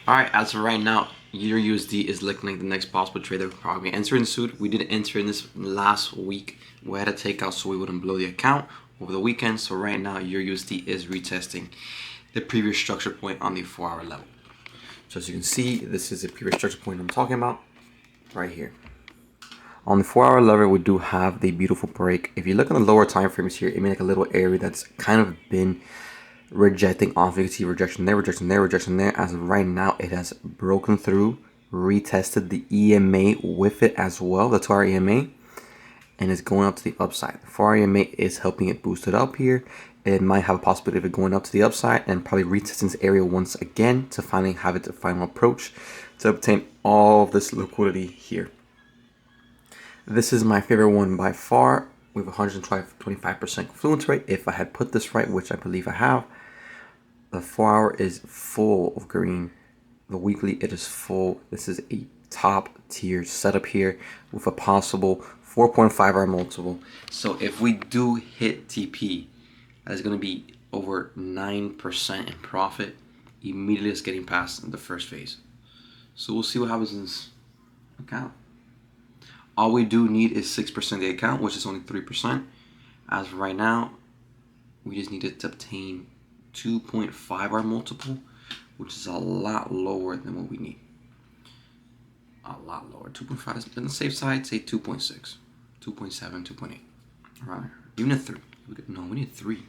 Alright, as of right now, your USD is looking like the next possible trade that we're probably entering soon. We didn't enter in this last week. We had a takeout so we wouldn't blow the account over the weekend. So right now, your USD is retesting the previous structure point on the 4-hour level. So as you can see, this is the previous structure point I'm talking about right here. On the 4-hour level, we do have the beautiful break. If you look at the lower time frames here, it made like a little area that's kind of been rejecting off. You can see rejection there, rejection there, rejection there. As of right now, it has broken through, retested the EMA with it as well, the 2-hour EMA, and it's going up to the upside. The 4-hour EMA is helping it boost it up here. It might have a possibility of it going up to the upside and probably retesting this area once again to finally have its final approach to obtain all of this liquidity here. This is my favorite one by far with 125% confluence rate. If I had put this right, which I believe I have, the 4-hour is full of green. The weekly, it is full. This is a top tier setup here with a possible 4.5-hour multiple. So if we do hit TP, that is going to be over 9% in profit. Immediately it's getting past the first phase. So we'll see what happens in this account. All we do need is 6% of the account, which is only 3%. As of right now, we just need to obtain 2.5-hour multiple, which is a lot lower than what we need. A lot lower. 2.5 is on the safe side, say 2.6, 2.7, 2.8. Right. Even a 3. No, we need 3. What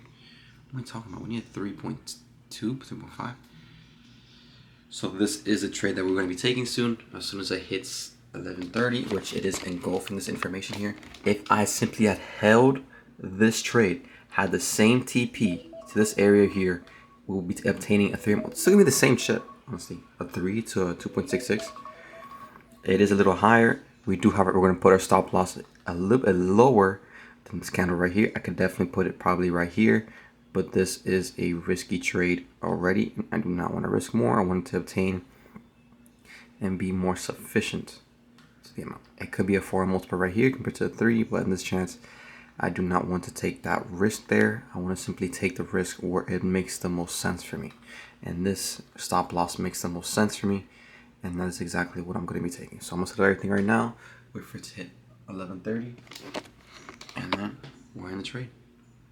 am I talking about? We need 3.2, 3.5. So this is a trade that we're going to be taking soon. As soon as it hits 11:30, which it is engulfing this information here. If I simply had held this trade, had the same TP to this area here, we will be obtaining a 3. It's still gonna be the same shit, honestly. A 3 to a 2.66. It is a little higher. We do have it. We're gonna put our stop loss a little bit lower than this candle right here. I could definitely put it probably right here, but this is a risky trade already. I do not want to risk more. I want to obtain and be more sufficient to the amount. It could be a 4 multiple right here compared to a 3, but in this chance, I do not want to take that risk there. I want to simply take the risk where it makes the most sense for me. And this stop loss makes the most sense for me. And that is exactly what I'm going to be taking. So I'm going to set everything right now. Wait for it to hit 11:30. And then we're in the trade.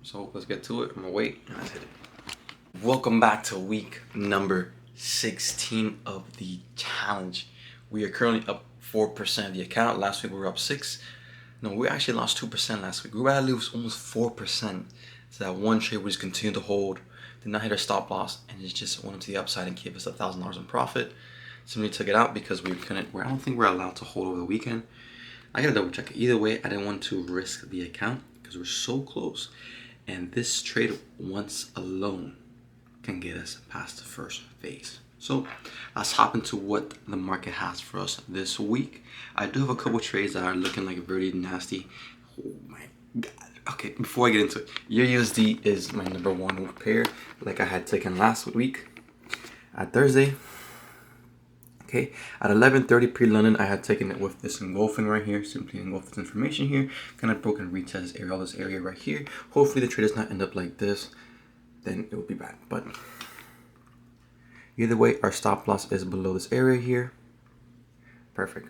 So let's get to it. I'm going to wait and let's hit it. Welcome back to week number 16 of the challenge. We are currently up 4% of the account. Last week we were up 6%. No, we actually lost 2% last week. We were about to lose almost 4%. So that one trade we just continued to hold, did not hit our stop loss, and it just went up to the upside and gave us $1,000 in profit. Simply took it out because we couldn't. I don't think we're allowed to hold over the weekend. I gotta double check it. Either way, I didn't want to risk the account because we're so close. And this trade once alone can get us past the first phase. So let's hop into what the market has for us this week. I do have a couple trades that are looking like very nasty. Oh my god. Okay, before I get into it, your USD is my number one pair, like I had taken last week at Thursday. Okay, at 11:30 pre-London, I had taken it with this engulfing right here, simply engulf this information here, kind of broken retest area, all this area right here. Hopefully the trade does not end up like this, then it would be bad, but either way, our stop loss is below this area here. Perfect.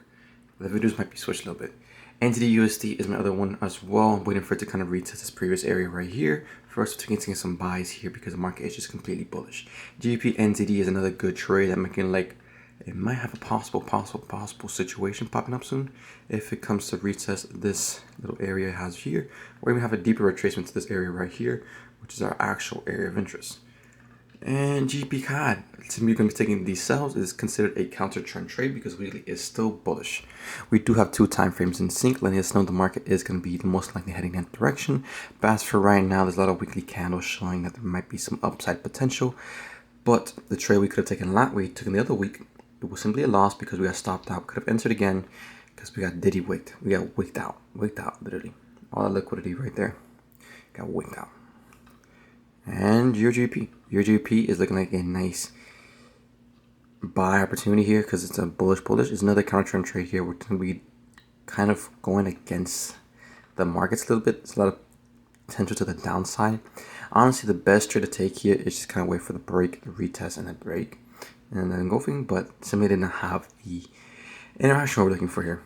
The videos might be switched a little bit. Entity USD is my other one as well. I'm waiting for it to kind of retest this previous area right here. First, we're taking some buys here because the market is just completely bullish. GBP NZD is another good trade. I'm making like, it might have a possible situation popping up soon if it comes to retest this little area it has here, or even have a deeper retracement to this area right here, which is our actual area of interest. And GBP CAD, simply going to be taking these sells, is considered a counter trend trade because weekly is still bullish. We do have 2 time frames in sync, letting us know the market is going to be the most likely heading in that direction. But as for right now, there's a lot of weekly candles showing that there might be some upside potential. But the trade we could have taken last week, took in the other week, it was simply a loss because we got stopped out. Could have entered again because we got diddy wicked. We got wicked out, literally. All that liquidity right there got wicked out. And your GBP is looking like a nice buy opportunity here because it's a bullish. It's another counter trend trade here. We're going to be kind of going against the markets a little bit. There's a lot of potential to the downside. Honestly, the best trade to take here is just kind of wait for the break, the retest, and the break. and engulfing, but simply didn't have the interaction we're looking for here.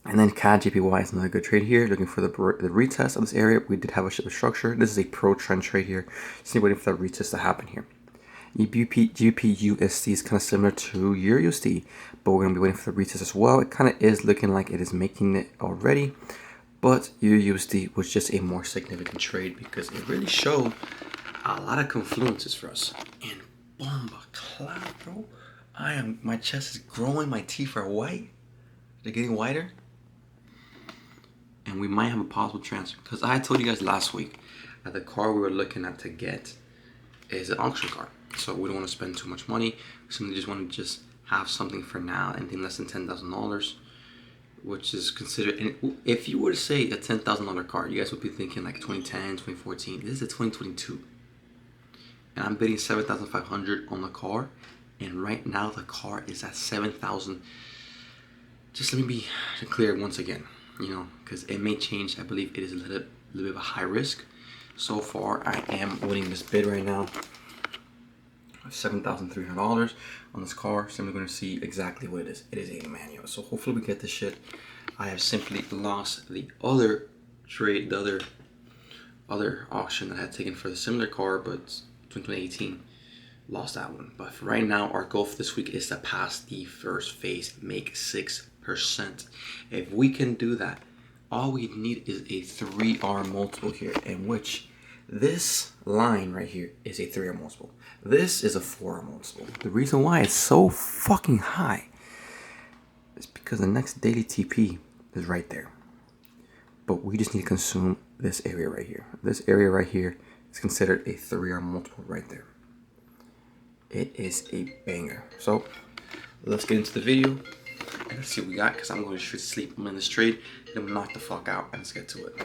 And then CAD JPY is another good trade here. Looking for the retest of this area. We did have a structure. This is a pro trend trade here. Still waiting for that retest to happen here. GBP/USD is kind of similar to EUR/USD, but we're going to be waiting for the retest as well. It kind of is looking like it is making it already, but EUR/USD was just a more significant trade because it really showed a lot of confluences for us. And bomba cloud, bro. My chest is growing. My teeth are white. They're getting whiter. And we might have a possible transfer, because I told you guys last week that the car we were looking at to get is an auction car. So we don't want to spend too much money. We simply just want to just have something for now, anything less than $10,000, which is considered. And if you were to say a $10,000 car, you guys would be thinking like 2010, 2014. This is a 2022, and I'm bidding $7,500 on the car, and right now the car is at $7,000. Just let me be clear once again, because it may change. I believe it is a little bit of a high risk. So far, I am winning this bid right now. $7,300 on this car. So I'm going to see exactly what it is. It is a manual. So hopefully we get this shit. I have simply lost the other trade, the other auction that I had taken for the similar car, but 2018. Lost that one. But for right now, our goal for this week is to pass the first phase, make 6%. If we can do that, all we need is a 3R multiple here, in which this line right here is a 3R multiple. This is a 4R multiple. The reason why it's so fucking high is because the next daily TP is right there. But we just need to consume this area right here. This area right here is considered a 3R multiple right there. It is a banger. So let's get into the video and let's see what we got, because I'm going to sleep. I'm in this trade and I'm knock the fuck out, and let's get to it.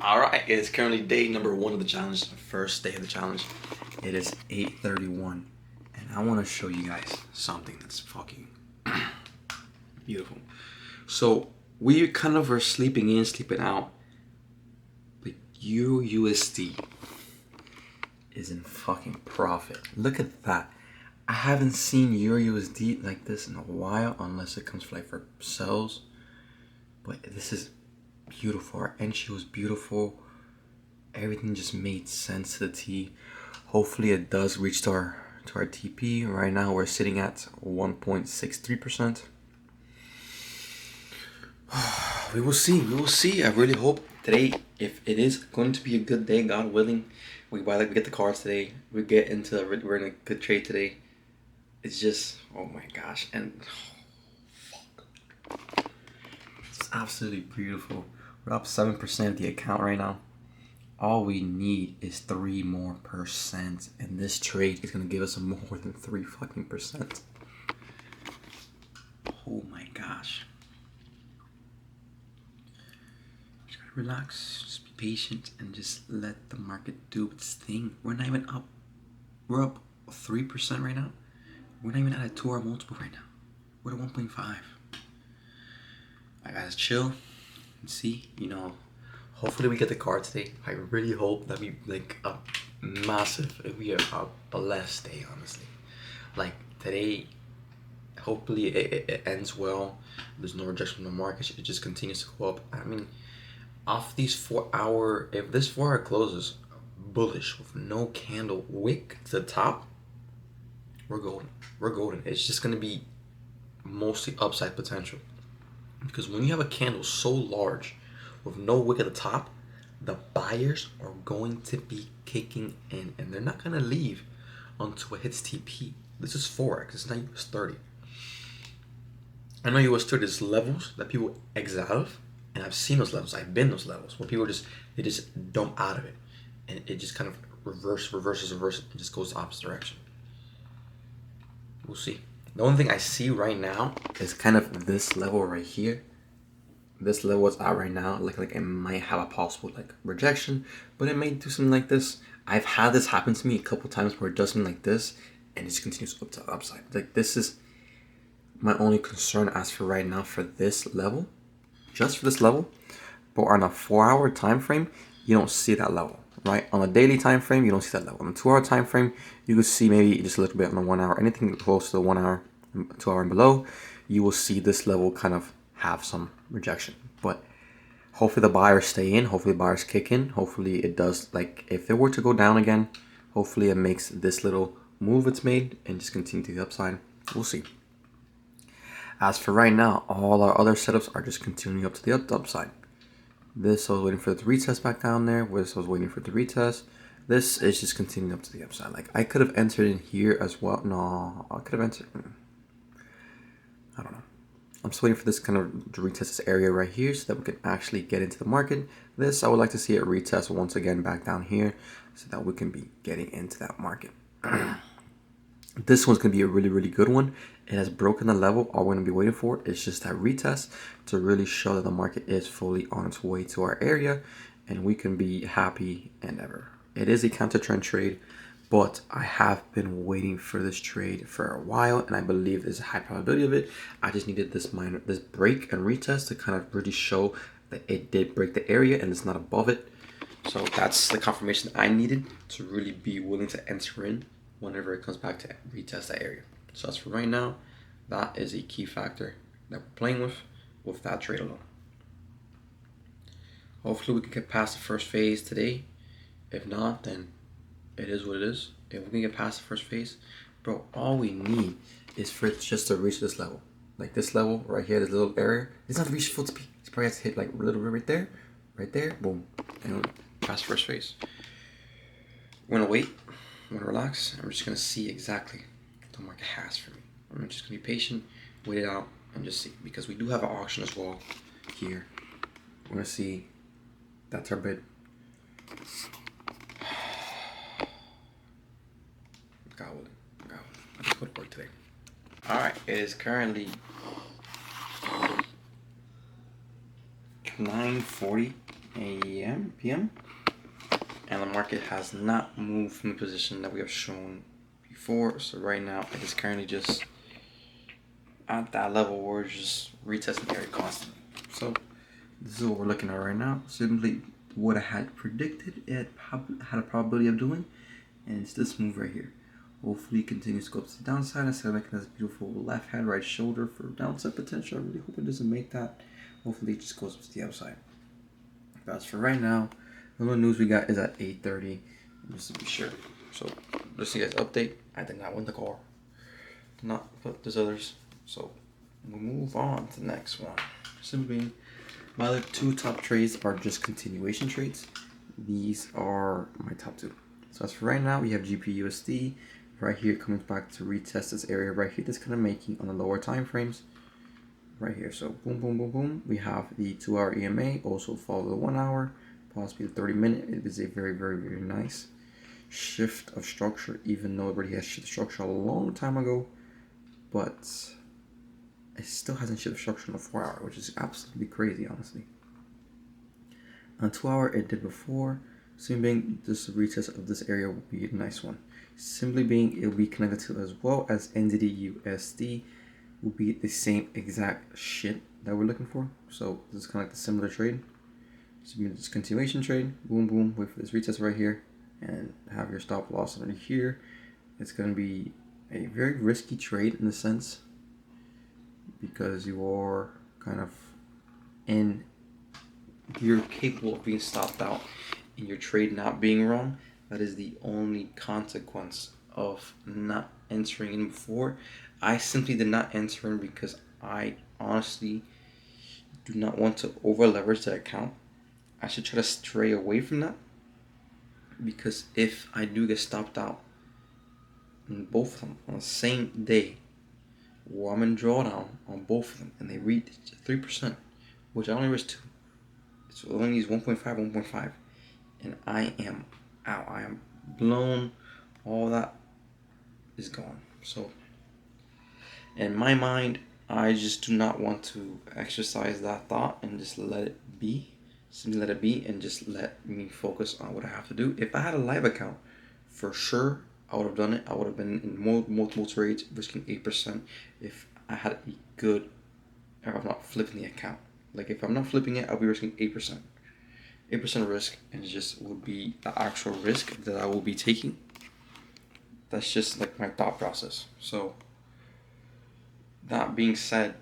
Alright, it's currently day number 1 of the challenge, the first day of the challenge. It is 8:31, and I want to show you guys something that's fucking beautiful. So we kind of are sleeping in, sleeping out, but EUR/USD is in fucking profit. Look at that. I haven't seen EUR/USD like this in a while, unless it comes for sells. But this is beautiful. Our entry was beautiful. Everything just made sense to the T. Hopefully it does reach to our TP. Right now we're sitting at 1.63%. We will see. We will see. I really hope today, if it is going to be a good day, God willing, we get the cards today. We're in a good trade today. It's just, oh my gosh, and fuck, it's absolutely beautiful. We're up 7% of the account right now. All we need is 3% more, and this trade is gonna give us more than 3 fucking percent. Oh my gosh. Just gotta relax, just be patient, and just let the market do its thing. We're not even up. We're up 3% right now. We're not even at a 2R multiple right now. We're at 1.5. I gotta chill and see, hopefully we get the card today. I really hope that we a massive, it'll be a blessed day, honestly. Like today, hopefully it ends well. There's no rejection from the market. It just continues to go up. I mean, off these 4 hour, if this 4 hour closes bullish with no candle wick to the top, we're golden. We're golden. It's just going to be mostly upside potential. Because when you have a candle so large with no wick at the top, the buyers are going to be kicking in. And they're not going to leave until it hits TP. This is Forex. It's not US 30. I know US 30 is levels that people exit out of. And I've seen those levels. I've been those levels where people they just dump out of it. And it just kind of reverses, and just goes the opposite direction. We'll see. The only thing I see right now is kind of this level right here. This level is out right now. Like it might have a possible rejection, but it may do something like this. I've had this happen to me a couple times where it does something like this and it just continues up to the upside. This is my only concern as for right now for this level, just for this level. But on a 4 hour time frame, you don't see that level. right? On a daily time frame, you don't see that level. On a 2 hour time frame, you can see maybe just a little bit on the 1 hour. Anything close to the 1 hour, 2 hour and below, you will see this level kind of have some rejection. But hopefully the buyers stay in. Hopefully the buyers kick in. Hopefully it does, like if it were to go down again, hopefully it makes this little move it's made and just continue to the upside. We'll see. As for right now, all our other setups are just continuing up to the upside. This I was waiting for it to retest back down there. This I was waiting for it to retest. This is just continuing up to the upside. Like I could have entered in here as well. No, I could have entered. I don't know. I'm just waiting for this kind of to retest this area right here so that we can actually get into the market. This I would like to see it retest once again back down here so that we can be getting into that market. This one's going to be a really, really good one. It has broken the level. All we're going to be waiting for is just that retest to really show that the market is fully on its way to our area and we can be happy and ever. It is a counter trend trade, but I have been waiting for this trade for a while and I believe there's a high probability of it. I just needed this break and retest to kind of really show that it did break the area and it's not above it. So that's the confirmation I needed to really be willing to enter in whenever it comes back to retest that area. So as for right now, that is a key factor that we're playing with that trade alone. Hopefully we can get past the first phase today. If not, then it is what it is. If we can get past the first phase, bro, all we need is for it just to reach this level. Like this level right here, this little area. It's not reach full speed. It's probably has to hit like a little bit right there, boom. And past first phase. We're gonna wait. I'm gonna relax. I'm just gonna see exactly what the market has for me. I'm just gonna be patient, wait it out, and just see. Because we do have an auction as well here. We're gonna see. That's our bid. God willing. I just put work today. Alright, it is currently 9:40 p.m. and the market has not moved from the position that we have shown before. So right now it is currently just at that level where we're just retesting the area constantly. So this is what we're looking at right now. Simply what I had predicted it had a probability of doing, and it's this move right here. Hopefully it continues to go up to the downside instead of making this beautiful left hand, right shoulder for downside potential. I really hope it doesn't make that. Hopefully it just goes up to the upside. But as for right now, the only news we got is at 8:30, just to be sure. So just so you guys update, I did not win the car. Did not, but there's others. So we'll move on to the next one. Simply, my other two top trades are just continuation trades. These are my top two. So as for right now, we have GPUSD right here coming back to retest this area right here. That's kind of making on the lower time frames right here. So boom, boom, boom, boom. We have the 2 hour EMA also follow the 1 hour, possibly the 30-minute. It is a very, very, very nice shift of structure, even though everybody has shifted structure a long time ago, but it still hasn't shifted structure in the 4 hour, which is absolutely crazy, honestly. On 2 hour, it did before. Simply being, this retest of this area will be a nice one. Simply being, it will be connected to as well as NZD/USD will be the same exact shit that we're looking for. So this is kind of like the similar trade. So this continuation trade, boom, boom, wait for this retest right here, and have your stop loss under here. It's going to be a very risky trade in a sense because you are kind of you're capable of being stopped out in your trade not being wrong. That is the only consequence of not entering in before. I simply did not enter in because I honestly do not want to over leverage that account. I should try to stray away from that, because if I do get stopped out in both of them on the same day, or I'm in drawdown on both of them and they reach 3%, which I only risk 2, so it only needs 1.5, and I am out. I am blown. All that is gone. So in my mind, I just do not want to exercise that thought and just let it be. Simply let it be and just let me focus on what I have to do. If I had a live account, for sure I would have done it. I would have been in multiple trades, risking 8% if I had a good, or I'm not flipping the account. Like if I'm not flipping it, I'll be risking 8%. 8% risk, and it just would be the actual risk that I will be taking. That's just like my thought process. So that being said,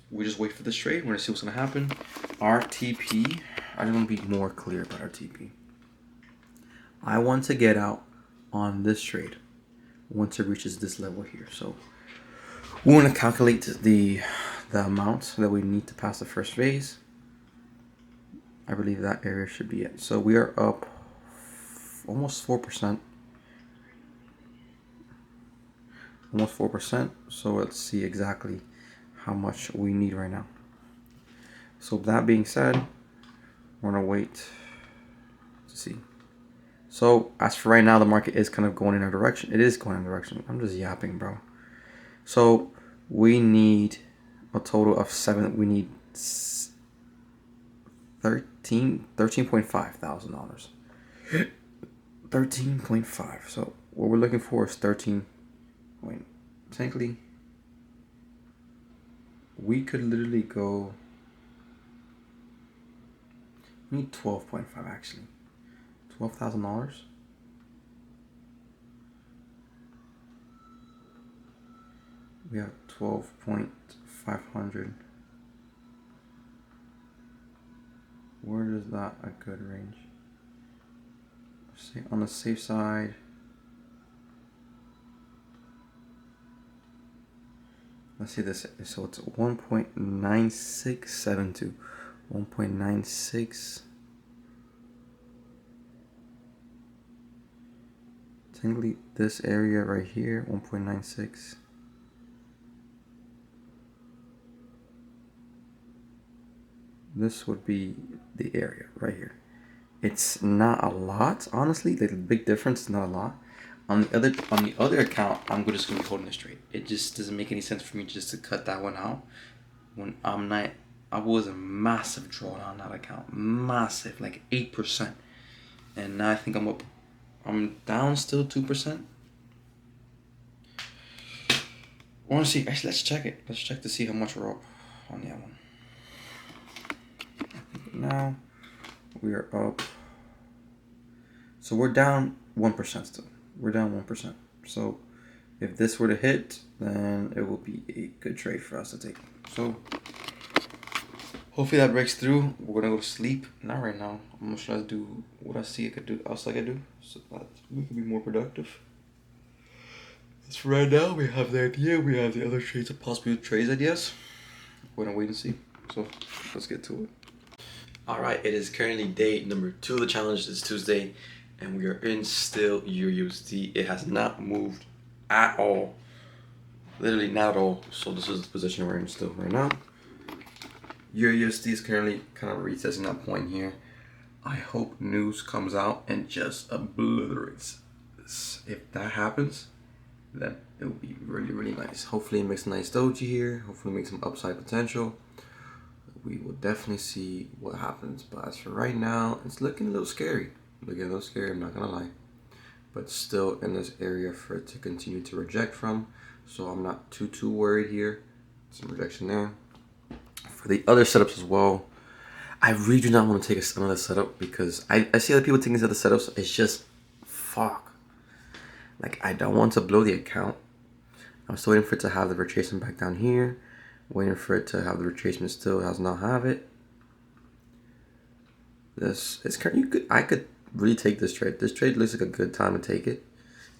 we just wait for this trade. We're gonna see what's gonna happen. RTP, I just want to be more clear about RTP. I want to get out on this trade once it reaches this level here. So we want to calculate the amount that we need to pass the first phase. I believe that area should be it. So we are up almost 4%. Almost 4%. So let's see exactly how much we need right now. So that being said, we're gonna wait to see. So as for right now, the market is kind of going in a direction. It is going in a direction. I'm just yapping, bro. So we need a total of 7. We need $13.5 thousand. $13.5. So what we're looking for is 13. Wait, technically, we could literally go. We need 12.5 actually. $12,000. We have 12.500. Where is that a good range? Say on the safe side. Let's see this. So it's 1.9672. 1.96. Technically, this area right here, 1.96. This would be the area right here. It's not a lot, honestly. The big difference is not a lot. On the other account, I'm just gonna be holding this trade. It just doesn't make any sense for me just to cut that one out when I'm not. I was a massive drawdown on that account, massive, like 8%, and now I think I'm up. I'm down still 2%. I want to see. Actually, let's check it. Let's check to see how much we're up on that one. Now we are up. So we're down 1% still. We're down 1%. So if this were to hit, then it will be a good trade for us to take. So hopefully that breaks through. We're gonna go to sleep. Not right now. I'm gonna try to do what I see I could do, else I could do, so that we can be more productive. That's right now. We have the idea. We have the other trades, possible trades ideas. We're gonna wait and see. So let's get to it. All right. It is currently day number 2 of the challenge. It's Tuesday, and we are in still USD. It has not moved at all. Literally not at all. So this is the position we're in still right now. Your USD is currently kind of retesting that point here. I hope news comes out and just obliterates this. If that happens, then it will be really, really nice. Hopefully it makes a nice doji here. Hopefully it makes some upside potential. We will definitely see what happens. But as for right now, it's looking a little scary. Looking a little scary, I'm not gonna lie. But still in this area for it to continue to reject from. So I'm not too worried here. Some rejection there. For the other setups as well, I really do not want to take another setup because I see other people taking these other setups. It's just fuck. Like, I don't want to blow the account. I'm still waiting for it to have the retracement back down here. Waiting for it to have the retracement still has not have it. This is kind. I could really take this trade. This trade looks like a good time to take it.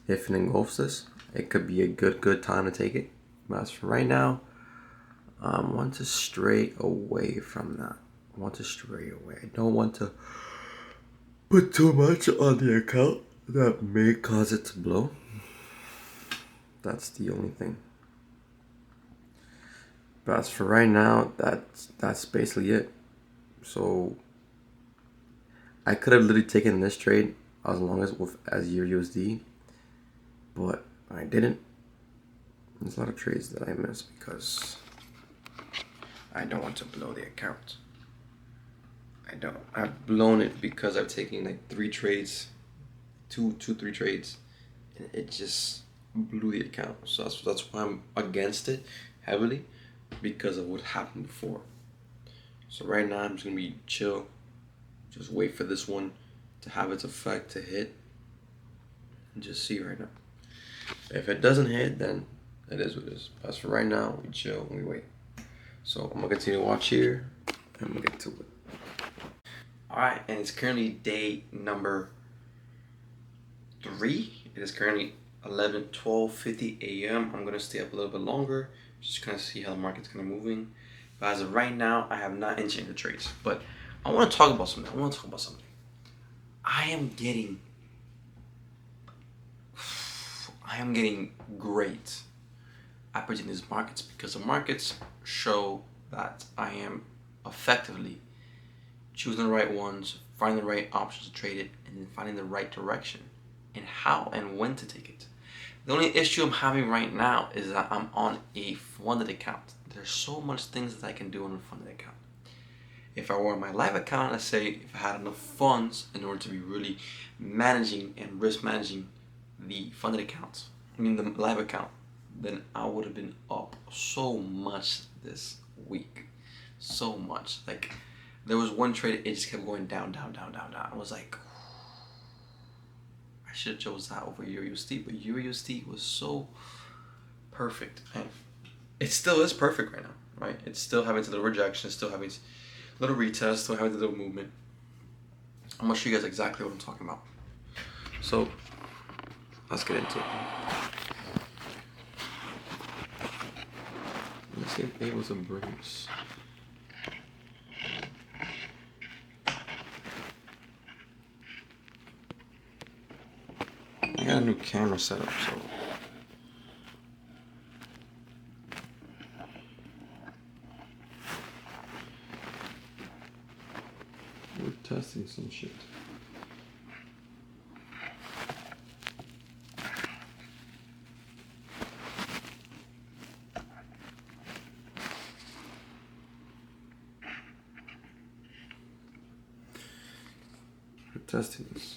If it engulfs this, it could be a good time to take it. But as for right now, I want to stray away from that. I want to stray away. I don't want to put too much on the account that may cause it to blow. That's the only thing. But as for right now, that's basically it. So I could have literally taken this trade as long as your USD, but I didn't. There's a lot of trades that I missed because I don't want to blow the account. I've blown it because I've taken like 3 trades, 3 trades, and it just blew the account. So that's why I'm against it heavily, because of what happened before. So right now I'm just gonna be chill, Just wait for this one to have its effect to hit. And just see right now. If it doesn't hit, then it is what it is. As for right now, we chill and we wait. So I'm gonna continue to watch here and I'm gonna get to it. Alright, and it's currently day number 3. It is currently 12:50 a.m. I'm gonna stay up a little bit longer, just kind of see how the market's kind of moving. But as of right now, I have not entered the trades. But I want to talk about something. I am getting great at predicting these markets because the markets show that I am effectively choosing the right ones, finding the right options to trade it, and then finding the right direction and how and when to take it. The only issue I'm having right now is that I'm on a funded account. There's so much things that I can do on a funded account. If I were on my live account, let's say if I had enough funds in order to be really managing and risk managing the funded accounts, the live account, then I would have been up so much this week. So much. Like, there was one trade, it just kept going down. I was like, I should have chose that over EURUSD, but EURUSD was so perfect. And it still is perfect right now, right? It's still having its little rejection, it's still having its little retest, still having the little movement. I'm gonna show you guys exactly what I'm talking about. So, let's get into it. Let's see if able to bring this. I got a new camera set up, so we're testing some shit. We're testing this.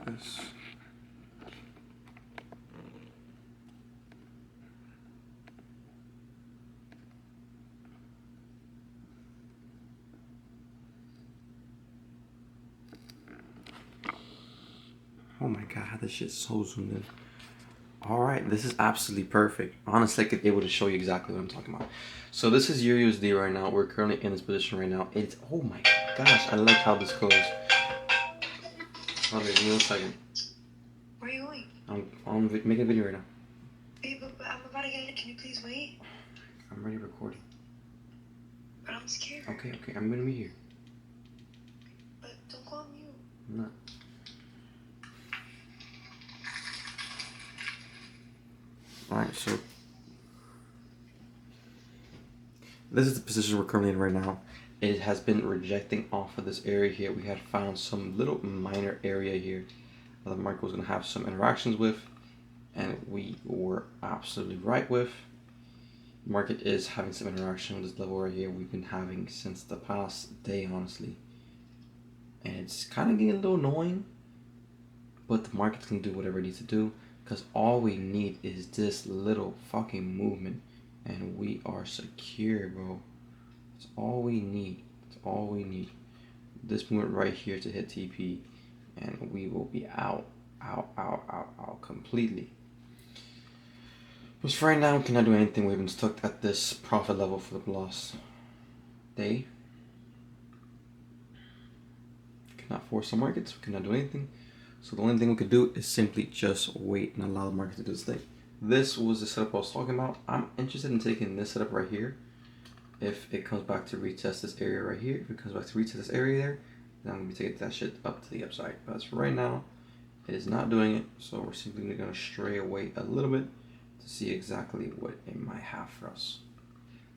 This. Oh my god, how this shit so zoomed in. Alright, this is absolutely perfect. Honestly, I could be able to show you exactly what I'm talking about. So this is EURUSD right now. We're currently in this position right now. It's, oh my gosh, I like how this goes. Hold on, give me 1 second. Where are you going? I'm making a video right now. Babe, but I'm about to get it. Can you please wait? I'm already recording. But I'm scared. Okay, I'm gonna be here. But don't call me. I'm not. Alright, so this is the position we're currently in right now. It has been rejecting off of this area here. We had found some little minor area here that the market was going to have some interactions with, and we were absolutely right with. The market is having some interaction with this level right here we've been having since the past day, honestly. And it's kind of getting a little annoying, but the market's going to do whatever it needs to do. Because all we need is this little fucking movement. And we are secure, bro. That's all we need. That's all we need. This movement right here to hit TP. And we will be out completely. But for right now, we cannot do anything. We've been stuck at this profit level for the last day. We cannot force the markets. We cannot do anything. So the only thing we could do is simply just wait and allow the market to do its thing. This was the setup I was talking about. I'm interested in taking this setup right here. If it comes back to retest this area right here, if it comes back to retest this area there, then I'm going to be taking that shit up to the upside. But as for right now, it is not doing it. So we're simply going to stray away a little bit to see exactly what it might have for us.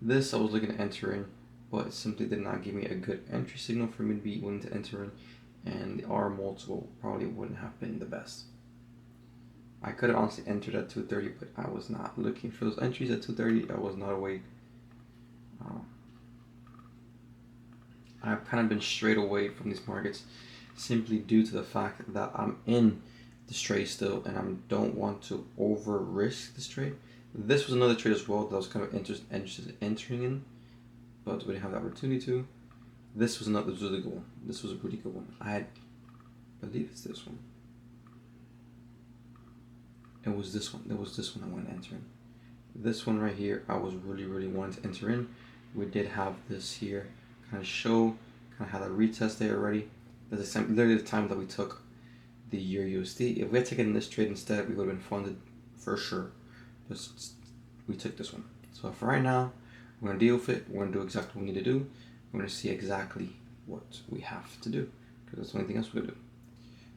This I was looking to enter in, but it simply did not give me a good entry signal for me to be willing to enter in. And the R multiple probably wouldn't have been the best. I could have honestly entered at 230, but I was not looking for those entries at 230. I was not awake. I've kind of been straight away from these markets simply due to the fact that I'm in this trade still and I don't want to over risk this trade. This was another trade as well that I was kind of interested in entering in, but we didn't have the opportunity to. This was a really good one. This was a pretty good one. I believe it's this one. It was this one. It was this one I wanted to enter in. This one right here, I was really wanting to enter in. We did have this here kind of show, kind of had a retest there already. That's literally the time that we took the Euro USD. If we had taken this trade instead, we would have been funded for sure. But we took this one. So for right now, we're gonna deal with it. We're gonna do exactly what we need to do. We're gonna see exactly what we have to do, because that's the only thing else we're gonna do.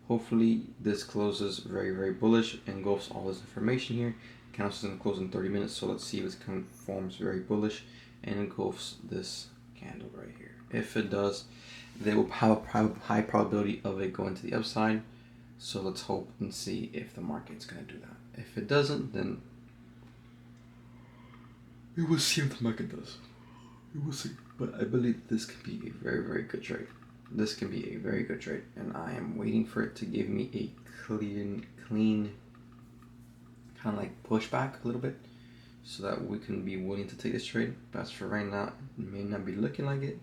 Hopefully this closes very bullish, engulfs all this information here. Candles is gonna close in 30 minutes, so let's see if it kind of forms very bullish and engulfs this candle right here. If it does, they will have a high probability of it going to the upside. So let's hope and see if the market's gonna do that. If it doesn't, then we will see what the market does. We will see. But I believe this can be a very good trade. This can be a very good trade, and I am waiting for it to give me a clean kind of like pushback a little bit, so that we can be willing to take this trade. But as for right now, it may not be looking like it.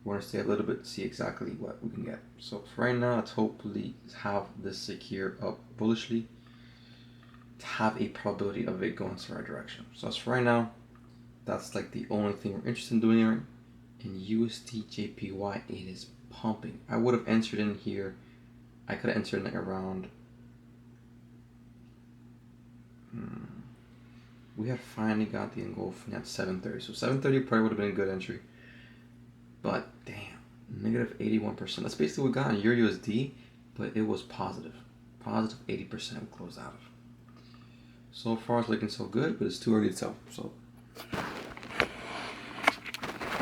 We're gonna stay a little bit, see exactly what we can get. So for right now, let's hopefully have this secure up bullishly to have a probability of it going the right direction. So as for right now, that's like the only thing we're interested in doing here. In USD JPY, it is pumping. I would have entered in here. I could have entered in around. We had finally got the engulfing at 7:30. So 7:30 probably would have been a good entry. But damn, negative 81%. That's basically what we got in Euro USD, but it was positive. Positive 80% we closed out of. So far it's looking so good, but it's too early to tell. So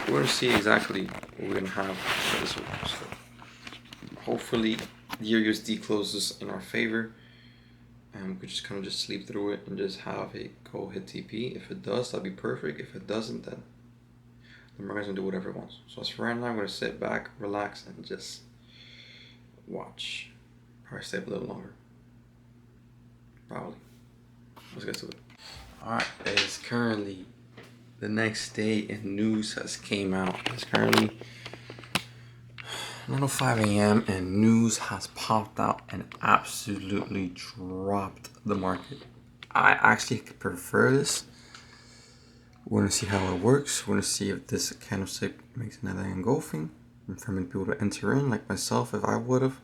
we're going to see exactly what we're going to have for this week. So hopefully the Euro USD closes in our favor, and we could just kind of just sleep through it and just have a go hit TP. If it does, that'd be perfect. If it doesn't, then the market's going to do whatever it wants. So as for right now, I'm going to sit back, relax, and just watch. Probably stay up a little longer. Probably. Let's get to it. Alright, it is currently the next day and news has came out. It's currently 9:05 a.m. and news has popped out and absolutely dropped the market. I actually prefer this. We're gonna see how it works. We're gonna see if this candlestick makes another engulfing and for many people to enter in, like myself. If I would have,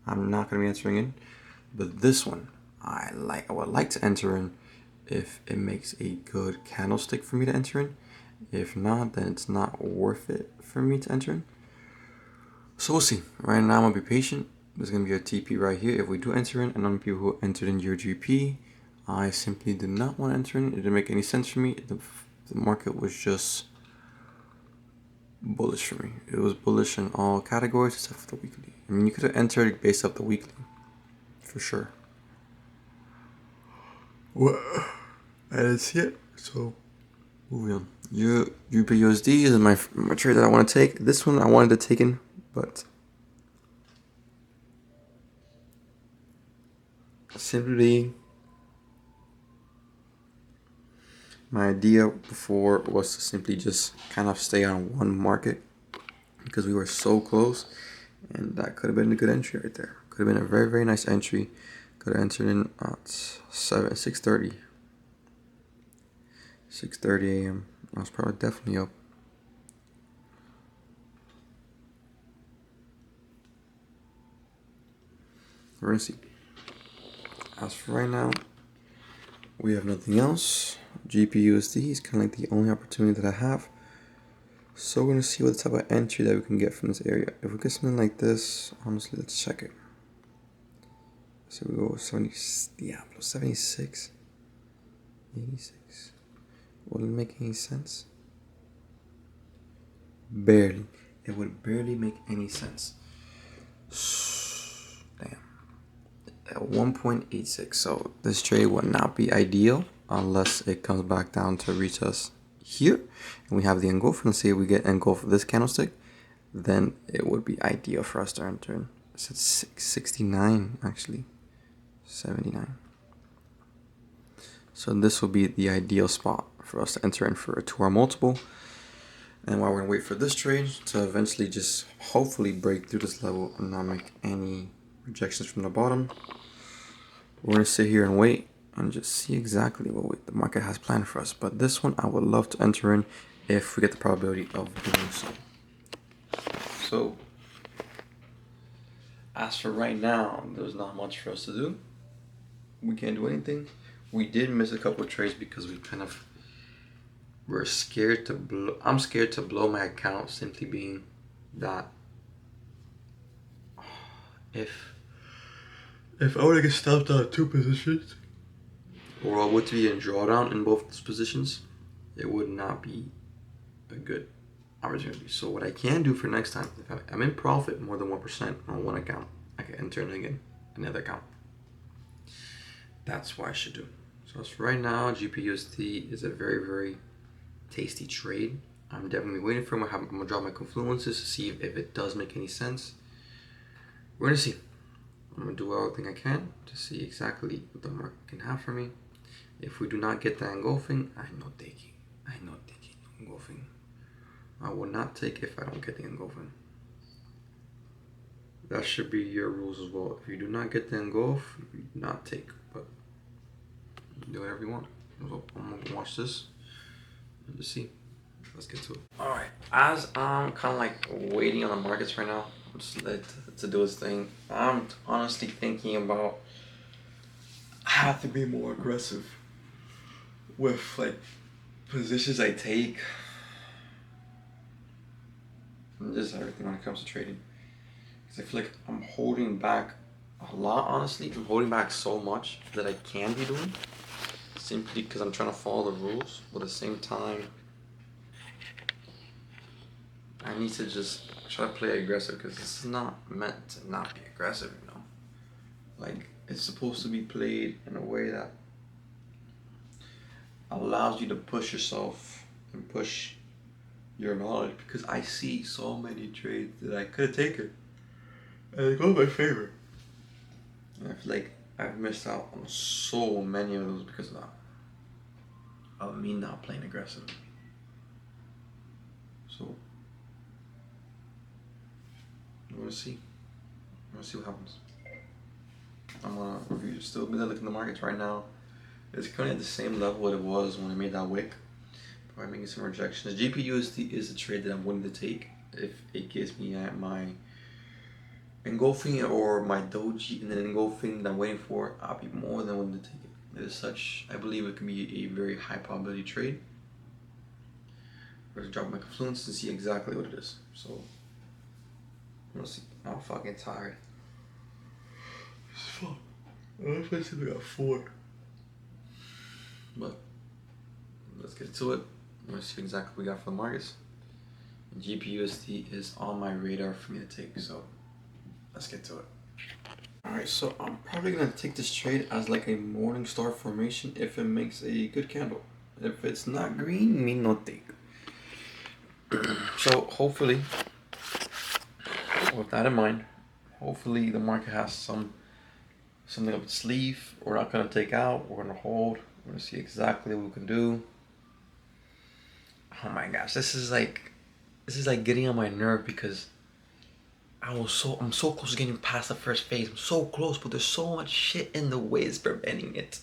I'm not gonna be entering in. But this one, I would like to enter in if it makes a good candlestick for me to enter in. If not, then it's not worth it for me to enter in. So we'll see. Right now, I'm gonna be patient. There's gonna be a TP right here if we do enter in, and I'm people who entered in your GP. I simply did not want to enter in. It didn't make any sense for me. The market was just bullish for me. It was bullish in all categories except for the weekly. I mean, you could have entered based off the weekly, for sure. Well, I didn't see it, so moving on. UPUSD is my trade that I want to take. This one I wanted to take in, but simply my idea before was to simply just kind of stay on one market because we were so close, and that could have been a good entry right there. Could have been a very nice entry. Could have entered in at 6:30 a.m. I was probably definitely up. We're gonna see. As for right now, we have nothing else. GPUSD is kind of like the only opportunity that I have. So we're gonna see what type of entry that we can get from this area. If we get something like this, honestly, let's check it. So we go 76, 86. Would it make any sense? Barely. It would barely make any sense. Damn. At 1.86. So this trade would not be ideal unless it comes back down to reach us here. And we have the engulf. And say we get engulf of this candlestick, then it would be ideal for us to enter in. It's at 69 actually. 79. So this will be the ideal spot for us to enter in for a 2-hour multiple. And while we're gonna wait for this trade to eventually just hopefully break through this level and not make any rejections from the bottom, we're gonna sit here and wait and just see exactly what the market has planned for us. But this one I would love to enter in if we get the probability of doing so. So as for right now, there's not much for us to do. We can't do anything. We did miss a couple of trades because we're scared to blow. I'm scared to blow my account, simply being that if I were to get stopped out of 2 positions, or I would to be in drawdown in both those positions, it would not be a good opportunity. So what I can do for next time, if I'm in profit more than 1% on one account, I can enter in again another account. That's what I should do. So as for right now, GPUSD is a very, very tasty trade. I'm definitely waiting for him. I'm gonna draw my confluences to see if it does make any sense. We're gonna see. I'm gonna do everything I can to see exactly what the market can have for me. If we do not get the engulfing, I'm not taking engulfing. I will not take if I don't get the engulfing. That should be your rules as well. If you do not get the engulf, you do not take. But do whatever you want. So I'm gonna watch this and just see. Let's get to it. Alright, as I'm kind of like waiting on the markets right now, I'm just let to do its thing. I'm honestly thinking about I have to be more aggressive with like positions I take and just everything when it comes to trading. Because I feel like I'm holding back a lot, honestly. I'm holding back so much that I can be doing simply because I'm trying to follow the rules, but at the same time I need to just try to play aggressive because this is not meant to not be aggressive, you know. Like, it's supposed to be played in a way that allows you to push yourself and push your knowledge, because I see so many trades that I could have taken and they go in my favor. And I feel like I've missed out on so many of those because of that. Of me not playing aggressive. So we're gonna see. We're gonna see what happens. I'm gonna review. Still be looking at the markets right now. It's currently at the same level it was when I made that wick. Probably making some rejections. GPUSD is a trade that I'm willing to take if it gives me my engulfing or my doji and then engulfing that I'm waiting for. I'll be more than willing to take it. As such, I believe it can be a very high probability trade. I'm gonna drop my confluence and see exactly what it is. So I'm gonna see. I'm fucking tired. Fuck. I basically got 4. But let's get to it. I'm gonna see exactly what we got for the markets. GPUSD is on my radar for me to take, so let's get to it. Alright, so I'm probably gonna take this trade as like a morning star formation if it makes a good candle. If it's not green, me no take. So hopefully, with that in mind, hopefully the market has something up its sleeve. We're not gonna take out, we're gonna hold, we're gonna see exactly what we can do. Oh my gosh, this is like getting on my nerve because I'm so close to getting past the first phase. I'm so close, but there's so much shit in the way that's preventing it.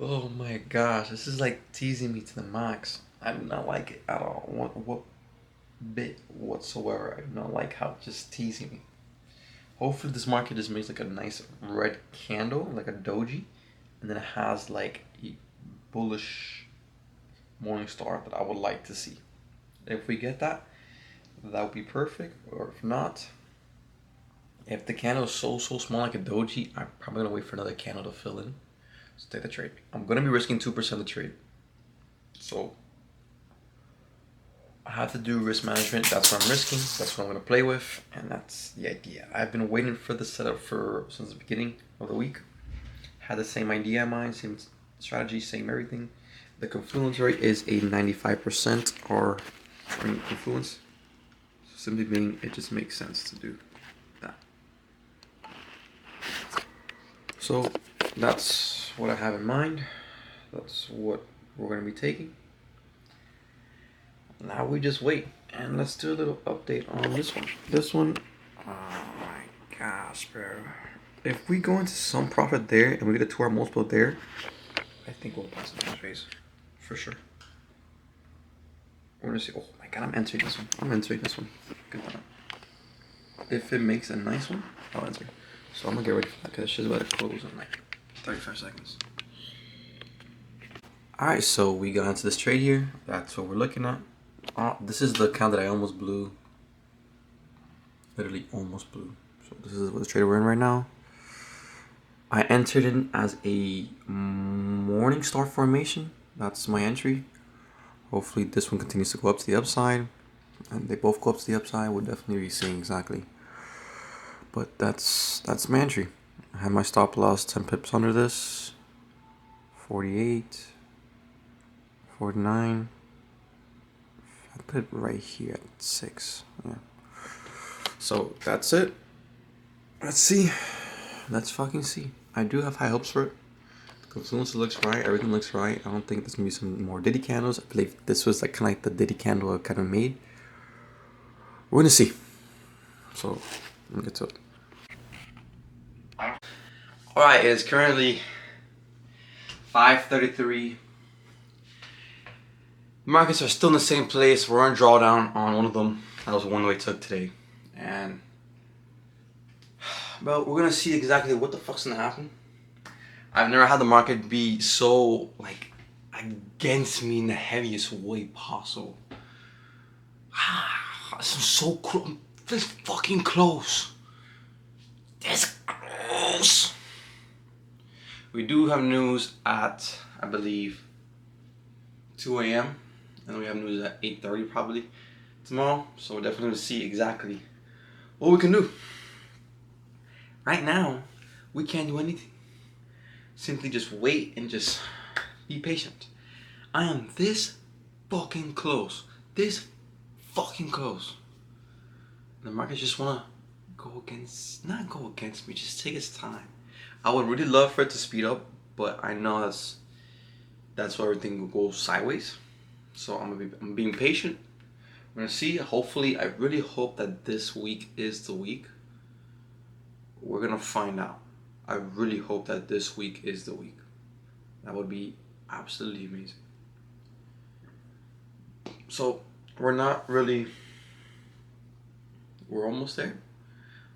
Oh my gosh, this is like teasing me to the max. I do not like it at all. What bit whatsoever. I do not like how it's just teasing me. Hopefully this market just makes like a nice red candle, like a doji, and then it has like a bullish morning star that I would like to see. If we get that, that would be perfect. Or if not, if the candle is so small like a doji, I'm probably gonna wait for another candle to fill in. So take the trade. I'm gonna be risking 2% of the trade. So I have to do risk management. That's what I'm risking. That's what I'm gonna play with, and that's the idea. I've been waiting for this setup since the beginning of the week. Had the same idea in mind, same strategy, same everything. The confluence rate is a 95% or confluence. Simply meaning it just makes sense to do that. So that's what I have in mind. That's what we're gonna be taking. Now we just wait, and let's do a little update on this one. This one, oh my gosh, bro. If we go into some profit there and we get a 2-hour multiple there, I think we'll pass the next phase. For sure. We're gonna see. Oh my god, I'm entering this one. Good time. If it makes a nice one, I'll enter. So I'm gonna get ready for that because it's just about to close in like 35 seconds. Alright, so we got into this trade here. That's what we're looking at. This is the account that I almost blew. Literally almost blew. So this is what the trade we're in right now. I entered in as a morning star formation. That's my entry. Hopefully this one continues to go up to the upside. And they both go up to the upside. We'll definitely be seeing exactly. But that's my entry. I have my stop loss 10 pips under this. 48. 49. I put it right here at 6. Yeah. So that's it. Let's see. Let's fucking see. I do have high hopes for it. The confluence looks right. Everything looks right. I don't think there's gonna be some more Diddy candles. I believe this was like kind of like the Diddy candle I kind of made. We're gonna see. So let me get to it. All right, it's currently 5:33. Markets are still in the same place. We're on drawdown on one of them. That was one we took today, and but we're gonna see exactly what the fuck's gonna happen. I've never had the market be so like against me in the heaviest way possible. This is so close. This fucking close. This close. We do have news at, I believe, 2 a.m. and we have news at 8:30 probably tomorrow. So we're definitely gonna see exactly what we can do. Right now, we can't do anything. Simply just wait and just be patient. I am this fucking close. This fucking close. The market just wanna not go against me, just take its time. I would really love for it to speed up, but I know that's where everything will go sideways. So I'm being patient. We're gonna see. Hopefully, I really hope that this week is the week. We're gonna find out. I really hope that this week is the week. That would be absolutely amazing. So we're almost there.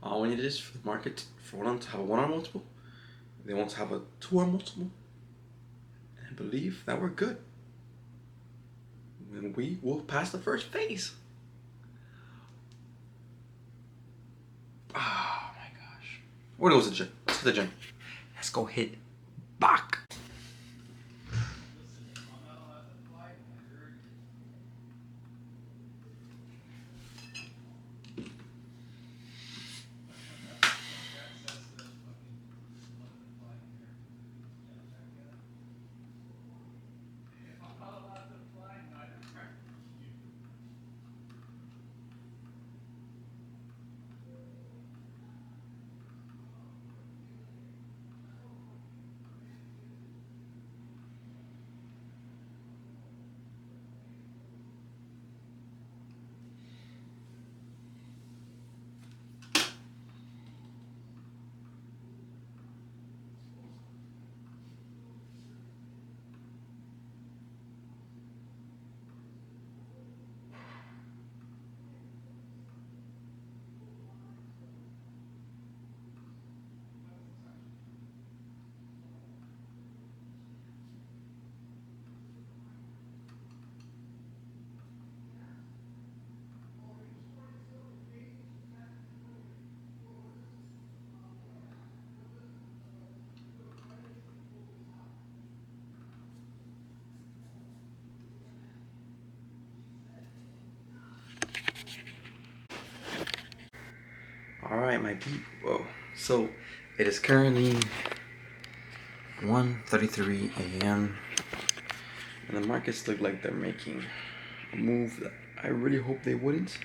All we need is for the market for one to have a 1-hour multiple. They want to have a 2-hour multiple. And I believe that we're good. And we will pass the first phase. Oh my gosh. We're gonna go to the gym. Let's hit the gym. Let's go hit back. Alright, my people. Whoa. So it is currently 1:33 a.m. and the markets look like they're making a move that I really hope they wouldn't,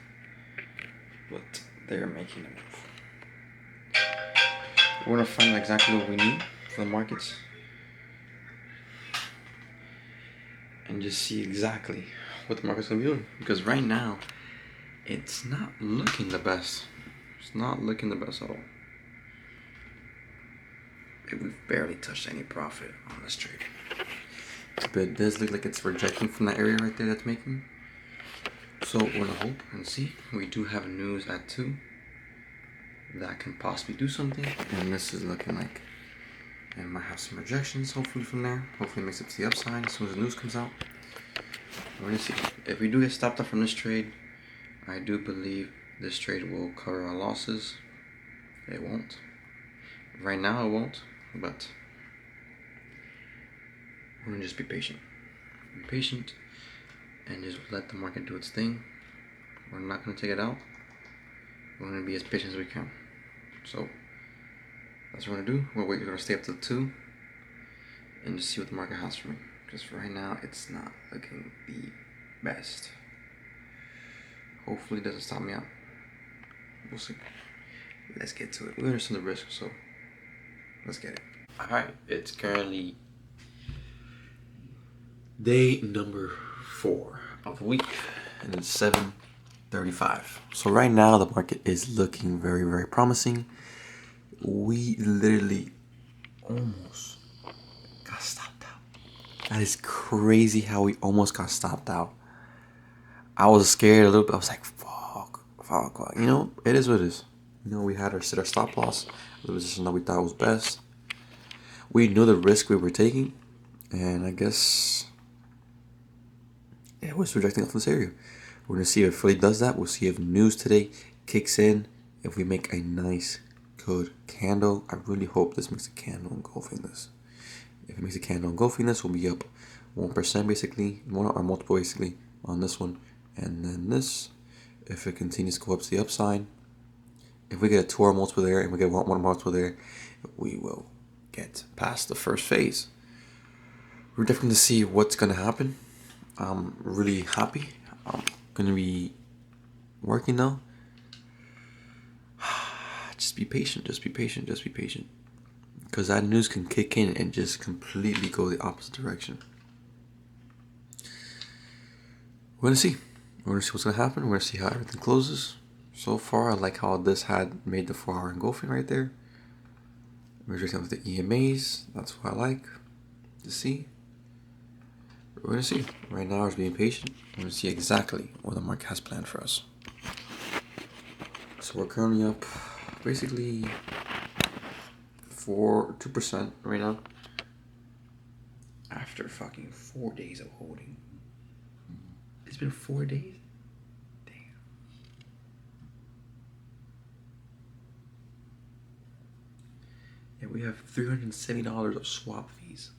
but they're making a move. We're gonna find out exactly what we need for the markets. and just see exactly what the market's gonna be doing. Because right now, it's not looking the best. It's not looking the best at all. We've barely touched any profit on this trade. But it does look like it's rejecting from that area right there that's making. So we're gonna hope and see. We do have news at 2 that can possibly do something. And this is looking like it might have some rejections hopefully from there. Hopefully it makes it to the upside as soon as the news comes out. We're gonna see. If we do get stopped up from this trade, I do believe this trade will cover our losses. It won't. Right now it won't, but we're gonna just be patient. Be patient and just let the market do its thing. We're not gonna take it out. We're gonna be as patient as we can. So that's what we're gonna do. We're gonna stay up till 2 and just see what the market has for me. Because for right now it's not looking the best. Hopefully it doesn't stop me out. We'll see. Let's get to it. We understand the risk, so let's get it. Alright, it's currently day number 4 of the week, and it's 7:35. So right now the market is looking very, very promising. We literally almost got stopped out. That is crazy how we almost got stopped out. I was scared a little bit. I was like, fuck. You know, it is what it is. You know, we had our set our stop loss, the position that we thought was best. We knew the risk we were taking, and I guess it was rejecting off this area. We're gonna see if it really does that. We'll see if news today kicks in. If we make a nice, good candle, I really hope this makes a candle engulfing this. If it makes a candle engulfing this, we'll be up 1% basically, or multiple basically on this one, and then this. If it continues to go up to the upside, if we get a 2-hour multiple there and we get one multiple there, we will get past the first phase. We're definitely to see what's gonna happen. I'm really happy. I'm gonna be working now. Just be patient, just be patient, just be patient. Because that news can kick in and just completely go the opposite direction. We're gonna see. We're gonna see what's gonna happen. We're gonna see how everything closes. So far, I like how this had made the 4-hour engulfing right there. We're just with the EMAs. That's what I like to see. We're gonna see. Right now, we're just being patient. We're gonna see exactly what the market has planned for us. So we're currently up basically 2% right now. After fucking 4 days of holding. It's been 4 days? Damn. And we have $370 of swap fees.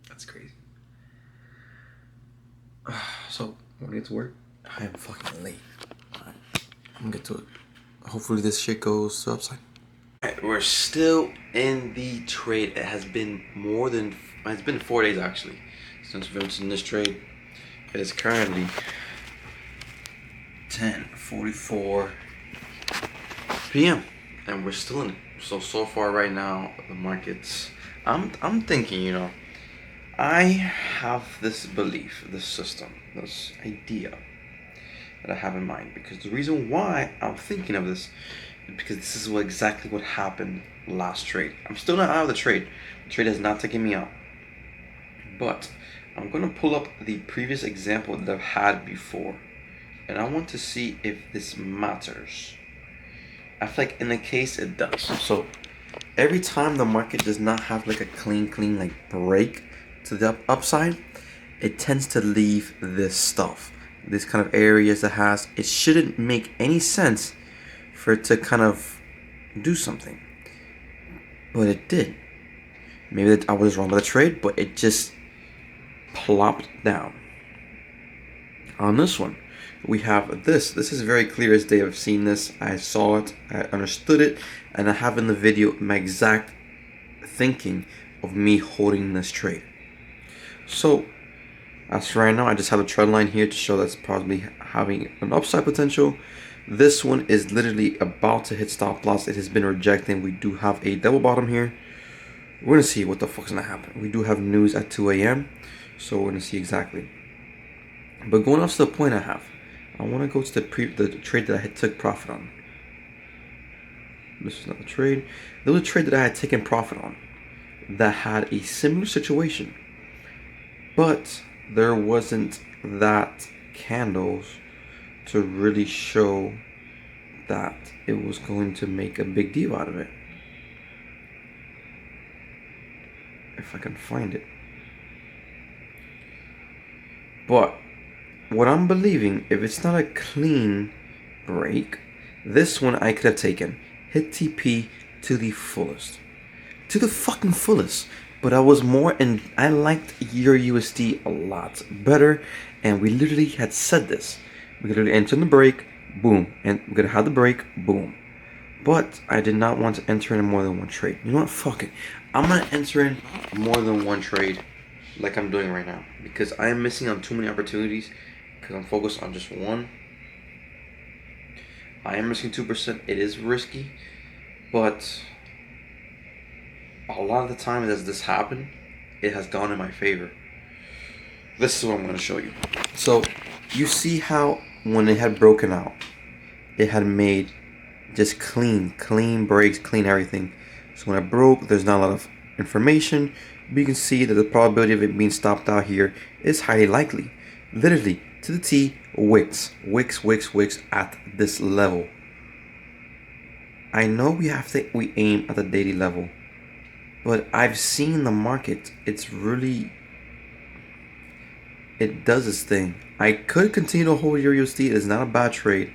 That's crazy. So, when I get to work, I am fucking late. Alright, I'm gonna get to it. Hopefully this shit goes to upside. Alright, we're still in the trade. It has been it's been 4 days actually since we've been in this trade. It is currently 10:44 p.m. and we're still in it. So far right now the market's I'm thinking, you know, I have this belief, this system, this idea that I have in mind, because the reason why I'm thinking of this is because this is exactly what happened last trade. I'm still not out of the trade. The trade has not taken me out. But I'm going to pull up the previous example that I've had before, and I want to see if this matters. I feel like in the case it does. So every time the market does not have like a clean like break to the upside, it tends to leave this stuff, this kind of areas that has, it shouldn't make any sense for it to kind of do something, but it did. Maybe I was wrong with the trade, but it just plopped down. On this one, we have this is very clear as day. I've seen this, I saw it, I understood it, and I have in the video my exact thinking of me holding this trade. So as for right now, I just have a trend line here to show that's probably having an upside potential. This one is literally about to hit stop loss. It has been rejecting. We do have a double bottom here. We're gonna see what the fuck's gonna happen. We do have news at 2 a.m., so we're gonna see exactly. But going off to the point I want to go to the trade that I had took profit on. This is not the trade. There was a trade that I had taken profit on that had a similar situation, but there wasn't that candles to really show that it was going to make a big deal out of it. If I can find it. But what I'm believing, if it's not a clean break, this one I could have taken. Hit TP to the fullest. To the fucking fullest. But I was more, and I liked your USD a lot better. And we literally had said this. We could enter in the break, boom. And we're gonna have the break, boom. But I did not want to enter in more than one trade. You know what? Fuck it. I'm gonna enter in more than one trade like I'm doing right now. Because I am missing on too many opportunities. Because I'm focused on just one. I am risking 2%. It is risky. But a lot of the time as this happened, it has gone in my favor. This is what I'm going to show you. So you see how when it had broken out, it had made just clean breaks, clean everything. So when it broke, there's not a lot of information, but you can see that the probability of it being stopped out here is highly likely. Literally to the T, wicks at this level. I know we aim at the daily level, but I've seen the market. It does its thing. I could continue to hold your USD. It's not a bad trade.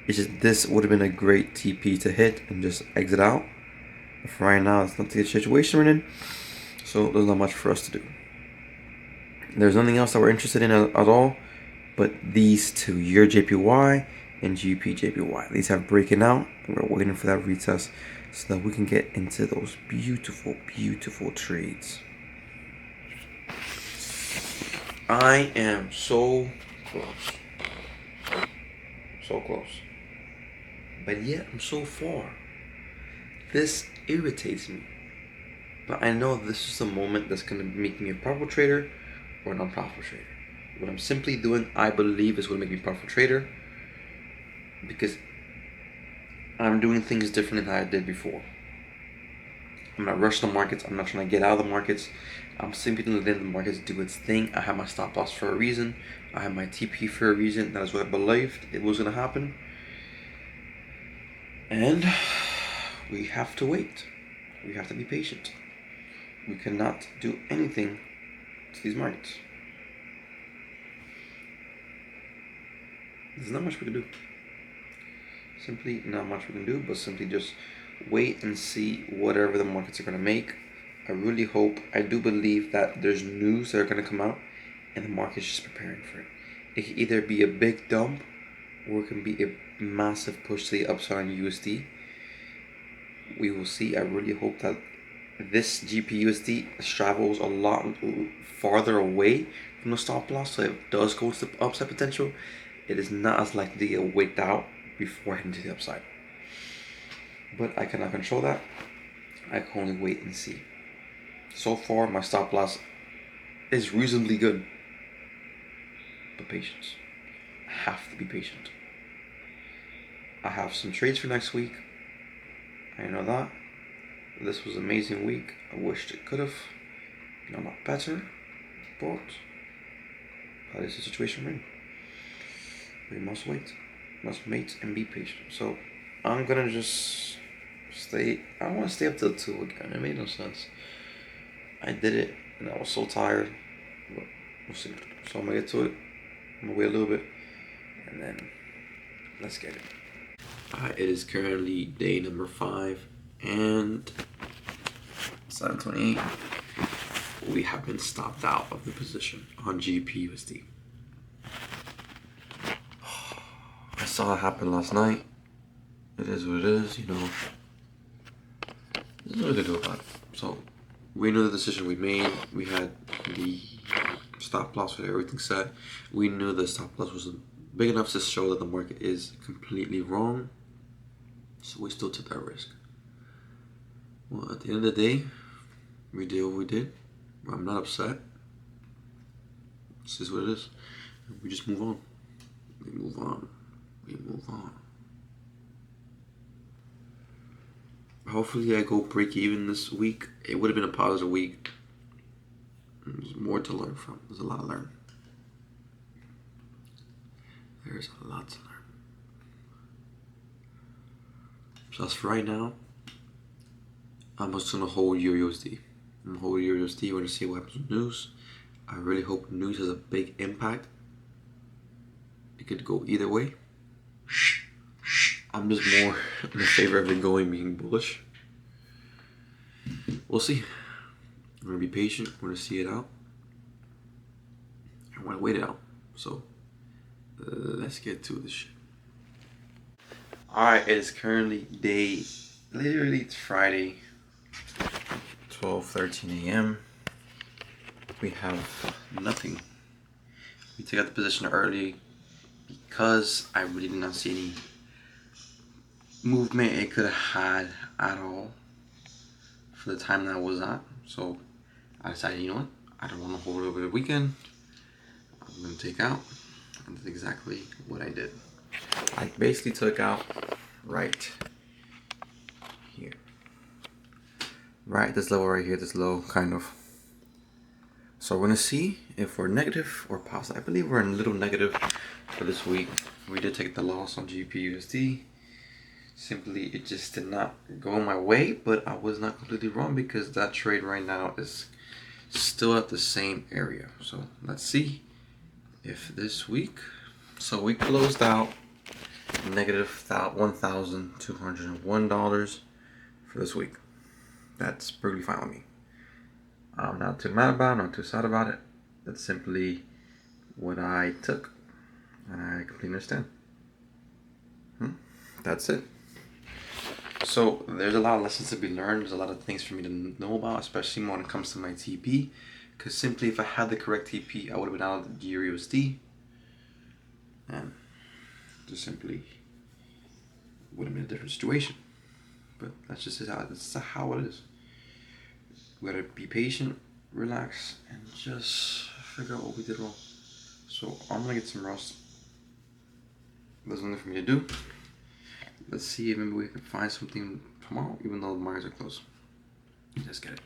It's just this would have been a great TP to hit and just exit out. But for right now, it's not the situation we're in, so there's not much for us to do. There's nothing else that we're interested in at all, but these two, your JPY and GP JPY. These have breaking out, and we're waiting for that retest so that we can get into those beautiful trades. I am so close. So close. But yet I'm so far. This irritates me. But I know this is the moment that's going to make me a profitable trader or a non-profitable trader. What I'm simply doing, I believe, is going to make me a profitable trader because I'm doing things differently than I did before. I'm not rushing the markets. I'm not trying to get out of the markets. I'm simply letting the markets do its thing. I have my stop loss for a reason. I have my TP for a reason. That is what I believed it was going to happen. And we have to wait. We have to be patient. We cannot do anything to these markets. There's not much we can do. Simply not much we can do, but simply just wait and see whatever the markets are going to make. I really hope, I do believe that there's news that are going to come out and the market's just preparing for it. It can either be a big dump or it can be a massive push to the upside on USD. We will see. I really hope that this GPUSD travels a lot farther away from the stop loss, so it does go to the upside potential. It is not as likely to get wicked out before heading to the upside. But I cannot control that. I can only wait and see. So far, my stop loss is reasonably good. But patience. I have to be patient. I have some trades for next week. I know that. This was an amazing week. I wished it could have been a lot better. But that is the situation we're in. We must wait. Must wait and be patient. So I'm gonna just stay. I want to stay up till 2 again. It made no sense. I did it and I was so tired. But we'll see. So I'm gonna get to it. I'm gonna wait a little bit and then let's get it. It is currently day number 5 and 7:28. We have been stopped out of the position on GPUSD. I saw it happen last night. It is what it is, you know. There's nothing to do about it. So we knew the decision we made. We had the stop loss with everything set. We knew the stop loss wasn't big enough to show that the market is completely wrong. So we still took that risk. Well, at the end of the day, We did what we did. I'm not upset. This is what it is. We just move on. We move on. We move on. Hopefully I go break even this week. It would have been a positive week. There's more to learn from. There's a lot to learn. There's a lot to learn. So as for right now, I'm just gonna hold USD. I'm gonna hold USD. We're gonna see what happens with news. I really hope news has a big impact. It could go either way. I'm just more in favor of it going being bullish. We'll see. We're gonna be patient. We're gonna see it out. I want to wait it out. So let's get to this shit. Alright, it is currently literally it's Friday, 12:13 a.m. We have nothing. We took out the position early because I really did not see any movement it could have had at all for the time that I was at. So I decided, you know what? I don't want to hold it over the weekend. I'm going to take out. And that's exactly what I did. I basically took out right here. Right, this level right here, this low, kind of. So we're going to see if we're negative or positive. I believe we're in a little negative for this week. We did take the loss on GPUSD. Simply, it just did not go my way, but I was not completely wrong because that trade right now is still at the same area. So let's see if this week. So we closed out negative $1,201 for this week. That's pretty fine with me. I'm not too mad about it, not too sad about it. That's simply what I took, and I completely understand. That's it. So there's a lot of lessons to be learned. There's a lot of things for me to know about, especially when it comes to my TP. Because simply if I had the correct TP, I would have been out of the USD. And just simply would have been a different situation. But that's just how it is. We gotta be patient, relax, and just figure out what we did wrong. So I'm gonna get some rust. There's nothing for me to do. Let's see if maybe we can find something tomorrow, even though the markets are closed. Let's get it.